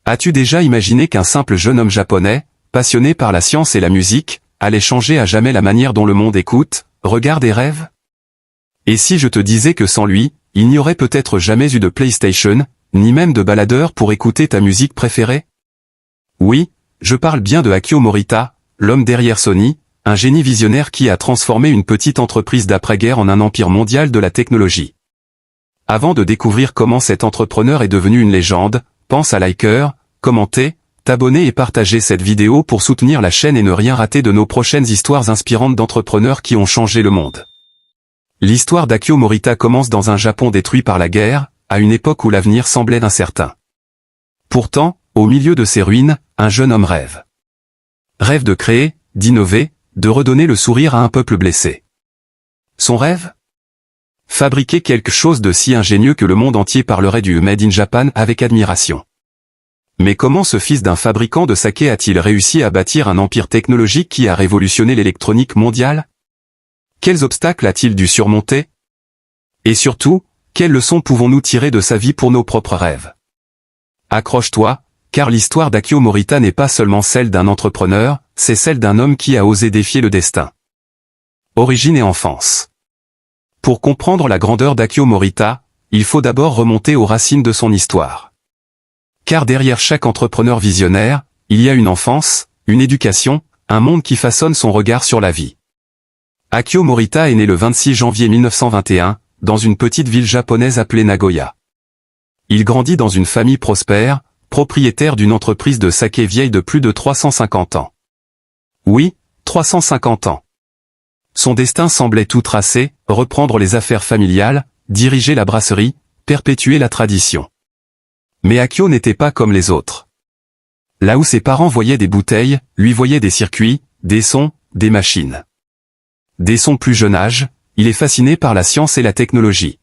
As-tu déjà imaginé qu'un simple jeune homme japonais, passionné par la science et la musique, allait changer à jamais la manière dont le monde écoute, regarde et rêve? Et si je te disais que sans lui, il n'y aurait peut-être jamais eu de PlayStation, ni même de baladeur pour écouter ta musique préférée? Oui, je parle bien de Akio Morita, l'homme derrière Sony, un génie visionnaire qui a transformé une petite entreprise d'après-guerre en un empire mondial de la technologie. Avant de découvrir comment cet entrepreneur est devenu une légende, pense à liker, commenter, t'abonner et partager cette vidéo pour soutenir la chaîne et ne rien rater de nos prochaines histoires inspirantes d'entrepreneurs qui ont changé le monde. L'histoire d'Akio Morita commence dans un Japon détruit par la guerre, à une époque où l'avenir semblait incertain. Pourtant, au milieu de ces ruines, un jeune homme rêve. Rêve de créer, d'innover, de redonner le sourire à un peuple blessé. Son rêve? Fabriquer quelque chose de si ingénieux que le monde entier parlerait du Made in Japan avec admiration. Mais comment ce fils d'un fabricant de saké a-t-il réussi à bâtir un empire technologique qui a révolutionné l'électronique mondiale? Quels obstacles a-t-il dû surmonter? Et surtout, quelles leçons pouvons-nous tirer de sa vie pour nos propres rêves? Accroche-toi, car l'histoire d'Akio Morita n'est pas seulement celle d'un entrepreneur, c'est celle d'un homme qui a osé défier le destin. Origine et enfance. Pour comprendre la grandeur d'Akio Morita, il faut d'abord remonter aux racines de son histoire. Car derrière chaque entrepreneur visionnaire, il y a une enfance, une éducation, un monde qui façonne son regard sur la vie. Akio Morita est né le 26 janvier 1921, dans une petite ville japonaise appelée Nagoya. Il grandit dans une famille prospère, propriétaire d'une entreprise de saké vieille de plus de 350 ans. Oui, 350 ans. Son destin semblait tout tracé, reprendre les affaires familiales, diriger la brasserie, perpétuer la tradition. Mais Akio n'était pas comme les autres. Là où ses parents voyaient des bouteilles, lui voyaient des circuits, des sons, des machines. Dès son plus jeune âge, il est fasciné par la science et la technologie.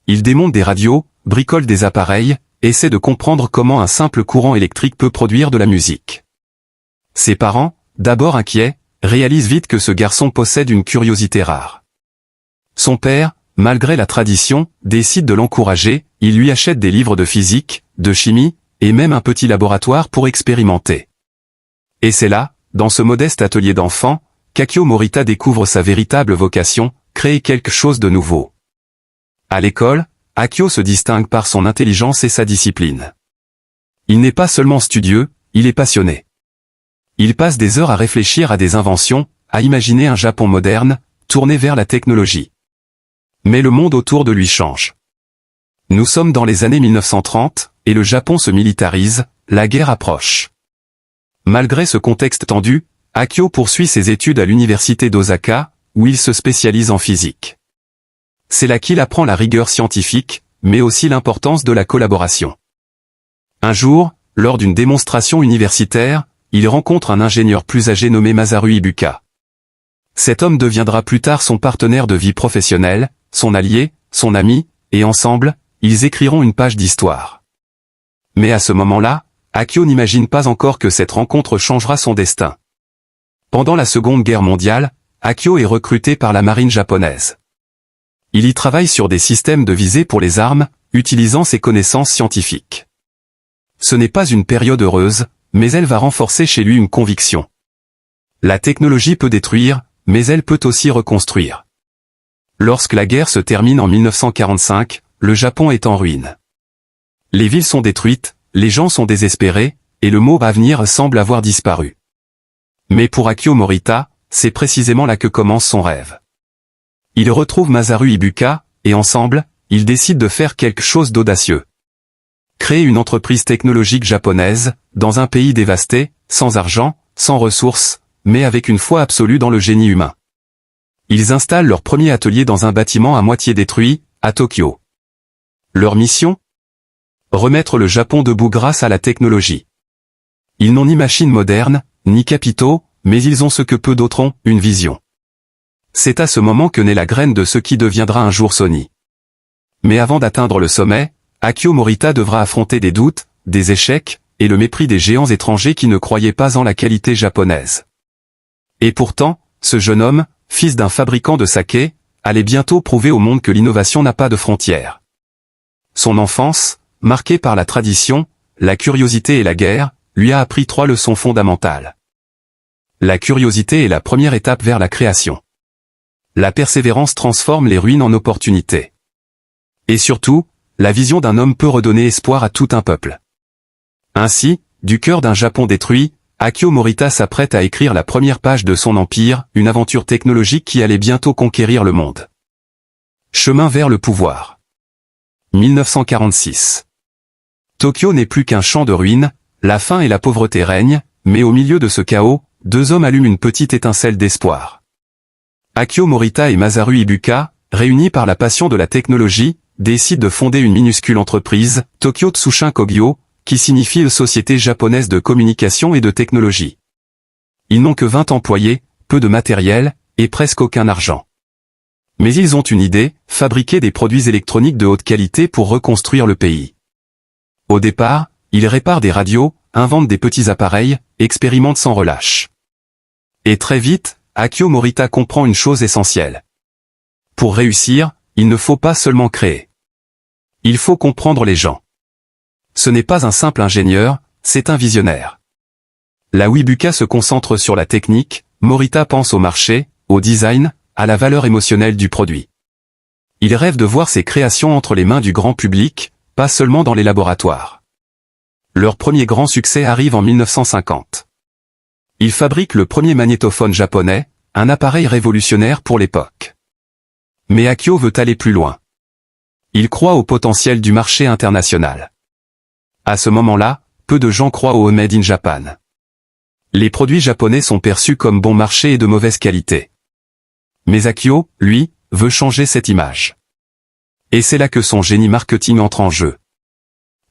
Il démonte des radios, bricole des appareils, essaie de comprendre comment un simple courant électrique peut produire de la musique. Ses parents, d'abord inquiets, réalisent vite que ce garçon possède une curiosité rare. Son père, malgré la tradition, décide de l'encourager, il lui achète des livres de physique, de chimie, et même un petit laboratoire pour expérimenter. Et c'est là, dans ce modeste atelier d'enfant, qu'Akio Morita découvre sa véritable vocation, créer quelque chose de nouveau. À l'école, Akio se distingue par son intelligence et sa discipline. Il n'est pas seulement studieux, il est passionné. Il passe des heures à réfléchir à des inventions, à imaginer un Japon moderne, tourné vers la technologie. Mais le monde autour de lui change. Nous sommes dans les années 1930, et le Japon se militarise, la guerre approche. Malgré ce contexte tendu, Akio poursuit ses études à l'université d'Osaka, où il se spécialise en physique. C'est là qu'il apprend la rigueur scientifique, mais aussi l'importance de la collaboration. Un jour, lors d'une démonstration universitaire, il rencontre un ingénieur plus âgé nommé Masaru Ibuka. Cet homme deviendra plus tard son partenaire de vie professionnelle, son allié, son ami, et ensemble, ils écriront une page d'histoire. Mais à ce moment-là, Akio n'imagine pas encore que cette rencontre changera son destin. Pendant la Seconde Guerre mondiale, Akio est recruté par la marine japonaise. Il y travaille sur des systèmes de visée pour les armes, utilisant ses connaissances scientifiques. Ce n'est pas une période heureuse, mais elle va renforcer chez lui une conviction. La technologie peut détruire, mais elle peut aussi reconstruire. Lorsque la guerre se termine en 1945, le Japon est en ruine. Les villes sont détruites, les gens sont désespérés, et le mot avenir semble avoir disparu. Mais pour Akio Morita, c'est précisément là que commence son rêve. Il retrouve Masaru Ibuka, et ensemble, ils décident de faire quelque chose d'audacieux. Créer une entreprise technologique japonaise, dans un pays dévasté, sans argent, sans ressources, mais avec une foi absolue dans le génie humain. Ils installent leur premier atelier dans un bâtiment à moitié détruit, à Tokyo. Leur mission? Remettre le Japon debout grâce à la technologie. Ils n'ont ni machines modernes, ni capitaux, mais ils ont ce que peu d'autres ont, une vision. C'est à ce moment que naît la graine de ce qui deviendra un jour Sony. Mais avant d'atteindre le sommet, Akio Morita devra affronter des doutes, des échecs, et le mépris des géants étrangers qui ne croyaient pas en la qualité japonaise. Et pourtant, ce jeune homme, fils d'un fabricant de saké, allait bientôt prouver au monde que l'innovation n'a pas de frontières. Son enfance, marquée par la tradition, la curiosité et la guerre, lui a appris 3 leçons fondamentales. La curiosité est la première étape vers la création. La persévérance transforme les ruines en opportunités. Et surtout, la vision d'un homme peut redonner espoir à tout un peuple. Ainsi, du cœur d'un Japon détruit, Akio Morita s'apprête à écrire la première page de son empire, une aventure technologique qui allait bientôt conquérir le monde. Chemin vers le pouvoir. 1946. Tokyo n'est plus qu'un champ de ruines, la faim et la pauvreté règnent, mais au milieu de ce chaos, 2 hommes allument une petite étincelle d'espoir. Akio Morita et Masaru Ibuka, réunis par la passion de la technologie, décident de fonder une minuscule entreprise, Tokyo Tsushin Kogyo, qui signifie Société japonaise de communication et de technologie. Ils n'ont que 20 employés, peu de matériel, et presque aucun argent. Mais ils ont une idée, fabriquer des produits électroniques de haute qualité pour reconstruire le pays. Au départ, ils réparent des radios, inventent des petits appareils, expérimentent sans relâche. Et très vite, Akio Morita comprend une chose essentielle. Pour réussir, il ne faut pas seulement créer. Il faut comprendre les gens. Ce n'est pas un simple ingénieur, c'est un visionnaire. Là où Ibuka se concentre sur la technique, Morita pense au marché, au design, à la valeur émotionnelle du produit. Il rêve de voir ses créations entre les mains du grand public, pas seulement dans les laboratoires. Leur premier grand succès arrive en 1950. Ils fabriquent le premier magnétophone japonais, un appareil révolutionnaire pour l'époque. Mais Akio veut aller plus loin. Il croit au potentiel du marché international. À ce moment-là, peu de gens croient au Made in Japan. Les produits japonais sont perçus comme bon marché et de mauvaise qualité. Mais Akio, lui, veut changer cette image. Et c'est là que son génie marketing entre en jeu.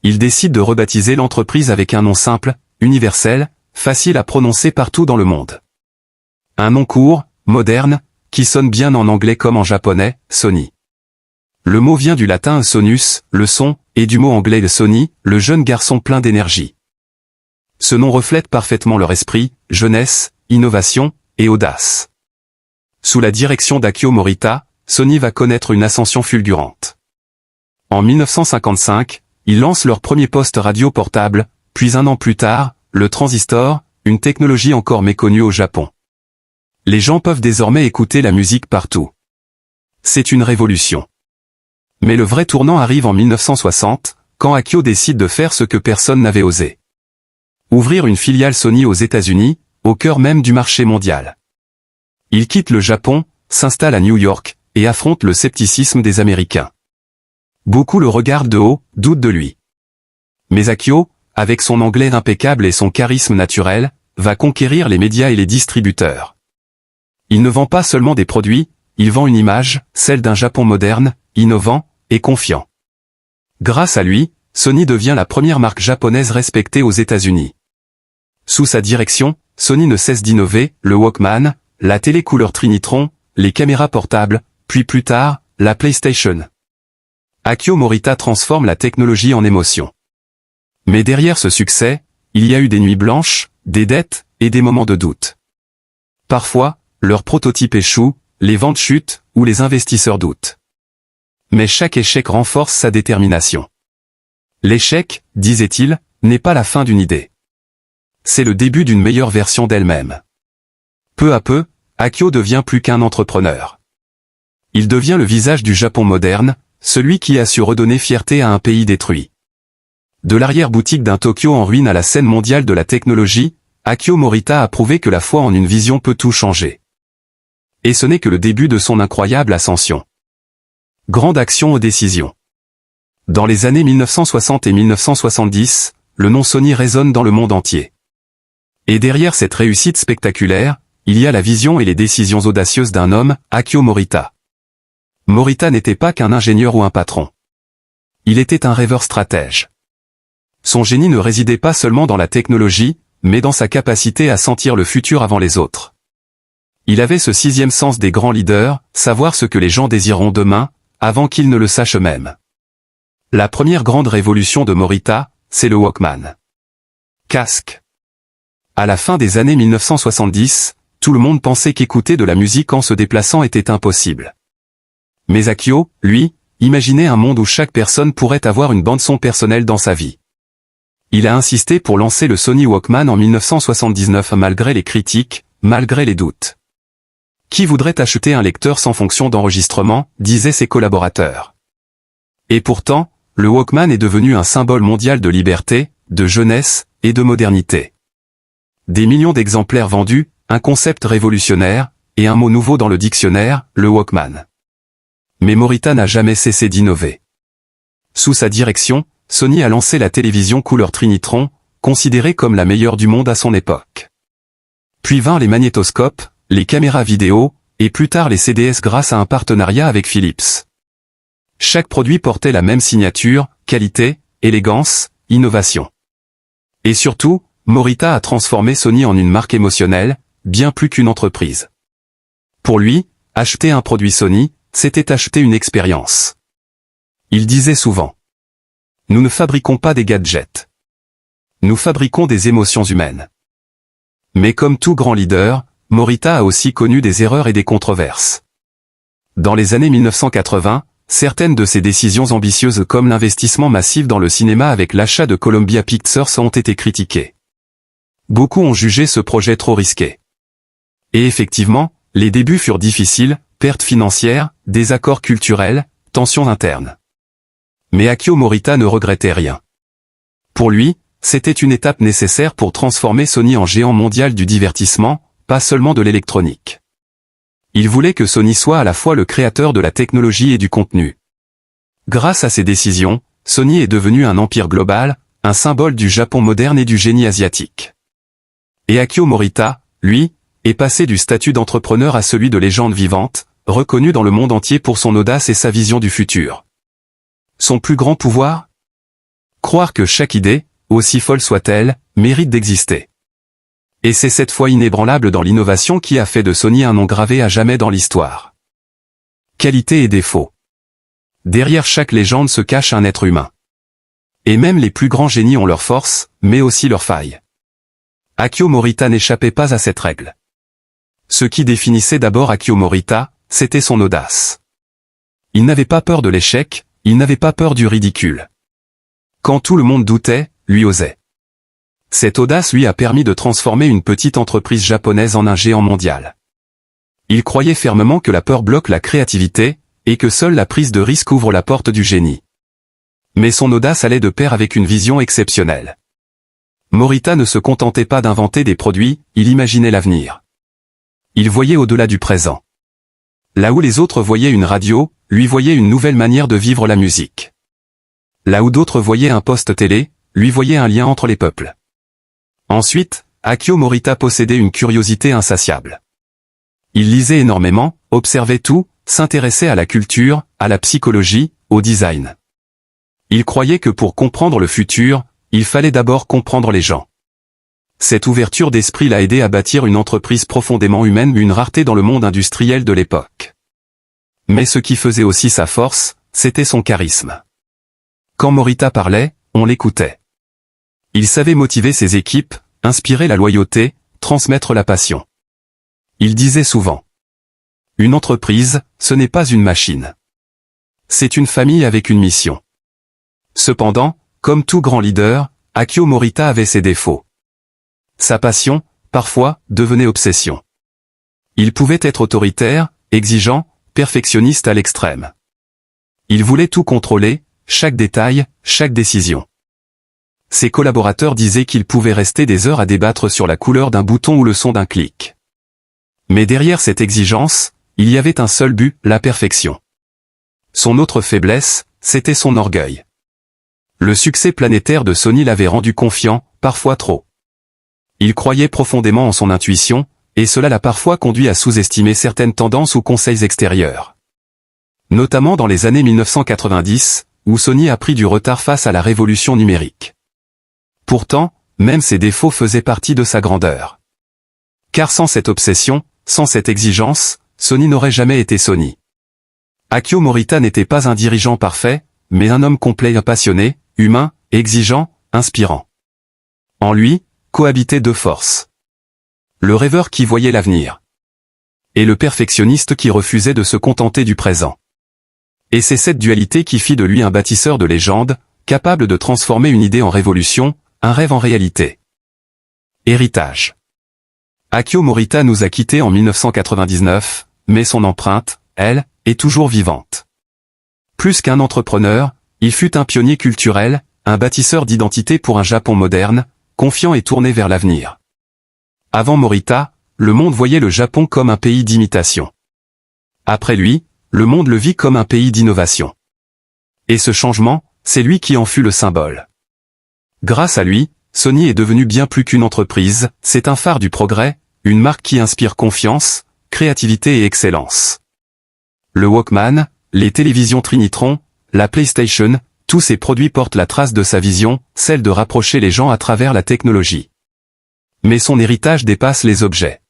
Il décide de rebaptiser l'entreprise avec un nom simple, universel, facile à prononcer partout dans le monde. Un nom court, moderne, qui sonne bien en anglais comme en japonais, Sony. Le mot vient du latin sonus, le son, et du mot anglais Sony, le jeune garçon plein d'énergie. Ce nom reflète parfaitement leur esprit, jeunesse, innovation, et audace. Sous la direction d'Akio Morita, Sony va connaître une ascension fulgurante. En 1955, ils lancent leur premier poste radio portable, puis un an plus tard, le transistor, une technologie encore méconnue au Japon. Les gens peuvent désormais écouter la musique partout. C'est une révolution. Mais le vrai tournant arrive en 1960, quand Akio décide de faire ce que personne n'avait osé. Ouvrir une filiale Sony aux États-Unis, au cœur même du marché mondial. Il quitte le Japon, s'installe à New York, et affronte le scepticisme des Américains. Beaucoup le regardent de haut, doutent de lui. Mais Akio, avec son anglais impeccable et son charisme naturel, va conquérir les médias et les distributeurs. Il ne vend pas seulement des produits, il vend une image, celle d'un Japon moderne, innovant, et confiant. Grâce à lui, Sony devient la première marque japonaise respectée aux États-Unis. Sous sa direction, Sony ne cesse d'innover, le Walkman, la télé couleur Trinitron, les caméras portables, puis plus tard, la PlayStation. Akio Morita transforme la technologie en émotion. Mais derrière ce succès, il y a eu des nuits blanches, des dettes, et des moments de doute. Parfois, leur prototype échoue, les ventes chutent, ou les investisseurs doutent. Mais chaque échec renforce sa détermination. L'échec, disait-il, n'est pas la fin d'une idée. C'est le début d'une meilleure version d'elle-même. Peu à peu, Akio devient plus qu'un entrepreneur. Il devient le visage du Japon moderne, celui qui a su redonner fierté à un pays détruit. De l'arrière-boutique d'un Tokyo en ruine à la scène mondiale de la technologie, Akio Morita a prouvé que la foi en une vision peut tout changer. Et ce n'est que le début de son incroyable ascension. Grande action aux décisions. Dans les années 1960 et 1970, le nom Sony résonne dans le monde entier. Et derrière cette réussite spectaculaire, il y a la vision et les décisions audacieuses d'un homme, Akio Morita. Morita n'était pas qu'un ingénieur ou un patron. Il était un rêveur stratège. Son génie ne résidait pas seulement dans la technologie, mais dans sa capacité à sentir le futur avant les autres. Il avait ce sixième sens des grands leaders, savoir ce que les gens désireront demain, avant qu'ils ne le sachent eux-mêmes. La première grande révolution de Morita, c'est le Walkman. Casque. À la fin des années 1970, tout le monde pensait qu'écouter de la musique en se déplaçant était impossible. Mais Akio, lui, imaginait un monde où chaque personne pourrait avoir une bande-son personnelle dans sa vie. Il a insisté pour lancer le Sony Walkman en 1979 malgré les critiques, malgré les doutes. Qui voudrait acheter un lecteur sans fonction d'enregistrement, disaient ses collaborateurs. Et pourtant, le Walkman est devenu un symbole mondial de liberté, de jeunesse et de modernité. Des millions d'exemplaires vendus, un concept révolutionnaire, et un mot nouveau dans le dictionnaire, le Walkman. Mais Morita n'a jamais cessé d'innover. Sous sa direction, Sony a lancé la télévision couleur Trinitron, considérée comme la meilleure du monde à son époque. Puis vinrent les magnétoscopes, les caméras vidéo, et plus tard les CDS grâce à un partenariat avec Philips. Chaque produit portait la même signature, qualité, élégance, innovation. Et surtout, Morita a transformé Sony en une marque émotionnelle, bien plus qu'une entreprise. Pour lui, acheter un produit Sony, c'était acheter une expérience. Il disait souvent: nous ne fabriquons pas des gadgets. Nous fabriquons des émotions humaines. Mais comme tout grand leader, Morita a aussi connu des erreurs et des controverses. Dans les années 1980, certaines de ses décisions ambitieuses comme l'investissement massif dans le cinéma avec l'achat de Columbia Pictures ont été critiquées. Beaucoup ont jugé ce projet trop risqué. Et effectivement, les débuts furent difficiles, pertes financières, désaccords culturels, tensions internes. Mais Akio Morita ne regrettait rien. Pour lui, c'était une étape nécessaire pour transformer Sony en géant mondial du divertissement, pas seulement de l'électronique. Il voulait que Sony soit à la fois le créateur de la technologie et du contenu. Grâce à ces décisions, Sony est devenu un empire global, un symbole du Japon moderne et du génie asiatique. Et Akio Morita, lui, est passé du statut d'entrepreneur à celui de légende vivante, reconnu dans le monde entier pour son audace et sa vision du futur. Son plus grand pouvoir? Croire que chaque idée, aussi folle soit-elle, mérite d'exister. Et c'est cette foi inébranlable dans l'innovation qui a fait de Sony un nom gravé à jamais dans l'histoire. Qualité et défauts. Derrière chaque légende se cache un être humain. Et même les plus grands génies ont leurs forces, mais aussi leurs failles. Akio Morita n'échappait pas à cette règle. Ce qui définissait d'abord Akio Morita, c'était son audace. Il n'avait pas peur de l'échec, il n'avait pas peur du ridicule. Quand tout le monde doutait, lui osait. Cette audace lui a permis de transformer une petite entreprise japonaise en un géant mondial. Il croyait fermement que la peur bloque la créativité, et que seule la prise de risque ouvre la porte du génie. Mais son audace allait de pair avec une vision exceptionnelle. Morita ne se contentait pas d'inventer des produits, il imaginait l'avenir. Il voyait au-delà du présent. Là où les autres voyaient une radio, lui voyait une nouvelle manière de vivre la musique. Là où d'autres voyaient un poste télé, lui voyait un lien entre les peuples. Ensuite, Akio Morita possédait une curiosité insatiable. Il lisait énormément, observait tout, s'intéressait à la culture, à la psychologie, au design. Il croyait que pour comprendre le futur, il fallait d'abord comprendre les gens. Cette ouverture d'esprit l'a aidé à bâtir une entreprise profondément humaine, une rareté dans le monde industriel de l'époque. Mais ce qui faisait aussi sa force, c'était son charisme. Quand Morita parlait, on l'écoutait. Il savait motiver ses équipes, inspirer la loyauté, transmettre la passion. Il disait souvent: une entreprise, ce n'est pas une machine. C'est une famille avec une mission. Cependant, comme tout grand leader, Akio Morita avait ses défauts. Sa passion, parfois, devenait obsession. Il pouvait être autoritaire, exigeant, perfectionniste à l'extrême. Il voulait tout contrôler, chaque détail, chaque décision. Ses collaborateurs disaient qu'il pouvait rester des heures à débattre sur la couleur d'un bouton ou le son d'un clic. Mais derrière cette exigence, il y avait un seul but, la perfection. Son autre faiblesse, c'était son orgueil. Le succès planétaire de Sony l'avait rendu confiant, parfois trop. Il croyait profondément en son intuition, et cela l'a parfois conduit à sous-estimer certaines tendances ou conseils extérieurs. Notamment dans les années 1990, où Sony a pris du retard face à la révolution numérique. Pourtant, même ses défauts faisaient partie de sa grandeur. Car sans cette obsession, sans cette exigence, Sony n'aurait jamais été Sony. Akio Morita n'était pas un dirigeant parfait, mais un homme complet et passionné, humain, exigeant, inspirant. En lui, cohabitaient deux forces. Le rêveur qui voyait l'avenir. Et le perfectionniste qui refusait de se contenter du présent. Et c'est cette dualité qui fit de lui un bâtisseur de légende, capable de transformer une idée en révolution, un rêve en réalité. Héritage. Akio Morita nous a quittés en 1999, mais son empreinte, elle, est toujours vivante. Plus qu'un entrepreneur, il fut un pionnier culturel, un bâtisseur d'identité pour un Japon moderne, confiant et tourné vers l'avenir. Avant Morita, le monde voyait le Japon comme un pays d'imitation. Après lui, le monde le vit comme un pays d'innovation. Et ce changement, c'est lui qui en fut le symbole. Grâce à lui, Sony est devenu bien plus qu'une entreprise, c'est un phare du progrès, une marque qui inspire confiance, créativité et excellence. Le Walkman, les télévisions Trinitron, la PlayStation, tous ces produits portent la trace de sa vision, celle de rapprocher les gens à travers la technologie. Mais son héritage dépasse les objets.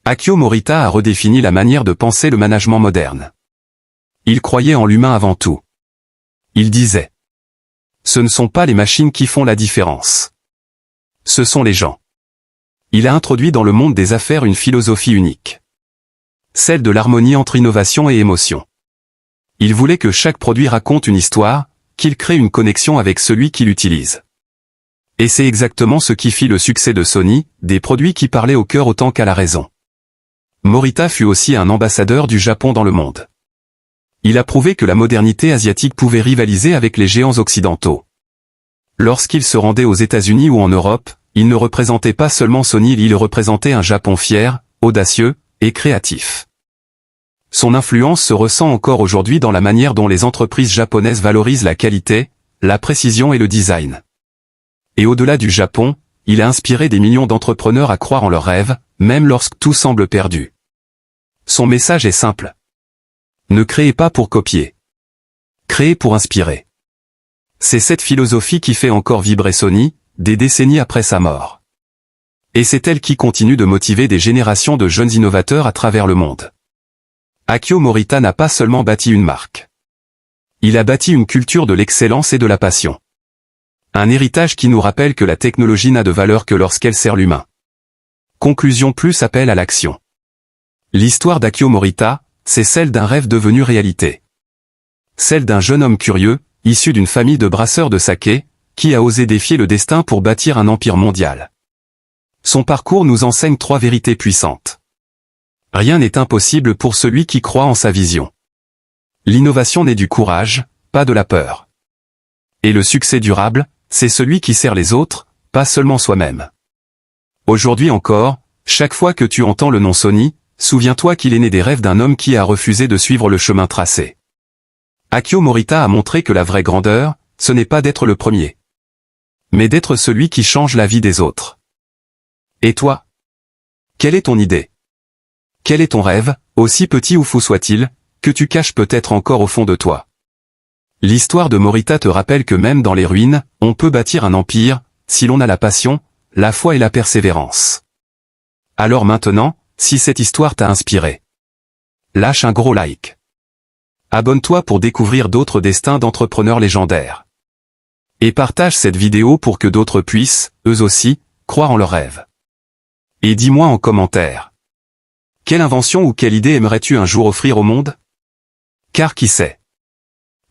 Akio Morita a redéfini la manière de penser le management moderne. Il croyait en l'humain avant tout. Il disait: ce ne sont pas les machines qui font la différence. Ce sont les gens. Il a introduit dans le monde des affaires une philosophie unique. Celle de l'harmonie entre innovation et émotion. Il voulait que chaque produit raconte une histoire, qu'il crée une connexion avec celui qui l'utilise. Et c'est exactement ce qui fit le succès de Sony, des produits qui parlaient au cœur autant qu'à la raison. Morita fut aussi un ambassadeur du Japon dans le monde. Il a prouvé que la modernité asiatique pouvait rivaliser avec les géants occidentaux. Lorsqu'il se rendait aux États-Unis ou en Europe, il ne représentait pas seulement Sony, il représentait un Japon fier, audacieux et créatif. Son influence se ressent encore aujourd'hui dans la manière dont les entreprises japonaises valorisent la qualité, la précision et le design. Et au-delà du Japon, il a inspiré des millions d'entrepreneurs à croire en leurs rêves, même lorsque tout semble perdu. Son message est simple. Ne créez pas pour copier. Créez pour inspirer. C'est cette philosophie qui fait encore vibrer Sony, des décennies après sa mort. Et c'est elle qui continue de motiver des générations de jeunes innovateurs à travers le monde. Akio Morita n'a pas seulement bâti une marque. Il a bâti une culture de l'excellence et de la passion. Un héritage qui nous rappelle que la technologie n'a de valeur que lorsqu'elle sert l'humain. Conclusion plus appel à l'action. L'histoire d'Akio Morita, c'est celle d'un rêve devenu réalité. Celle d'un jeune homme curieux, issu d'une famille de brasseurs de saké, qui a osé défier le destin pour bâtir un empire mondial. Son parcours nous enseigne 3 vérités puissantes. Rien n'est impossible pour celui qui croit en sa vision. L'innovation naît du courage, pas de la peur. Et le succès durable, c'est celui qui sert les autres, pas seulement soi-même. Aujourd'hui encore, chaque fois que tu entends le nom Sony, souviens-toi qu'il est né des rêves d'un homme qui a refusé de suivre le chemin tracé. Akio Morita a montré que la vraie grandeur, ce n'est pas d'être le premier, mais d'être celui qui change la vie des autres. Et toi? Quelle est ton idée? Quel est ton rêve, aussi petit ou fou soit-il, que tu caches peut-être encore au fond de toi? L'histoire de Morita te rappelle que même dans les ruines, on peut bâtir un empire, si l'on a la passion, la foi et la persévérance. Alors maintenant, si cette histoire t'a inspiré, lâche un gros like. Abonne-toi pour découvrir d'autres destins d'entrepreneurs légendaires. Et partage cette vidéo pour que d'autres puissent, eux aussi, croire en leurs rêves. Et dis-moi en commentaire. Quelle invention ou quelle idée aimerais-tu un jour offrir au monde? Car qui sait?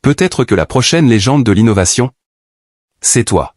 Peut-être que la prochaine légende de l'innovation, c'est toi.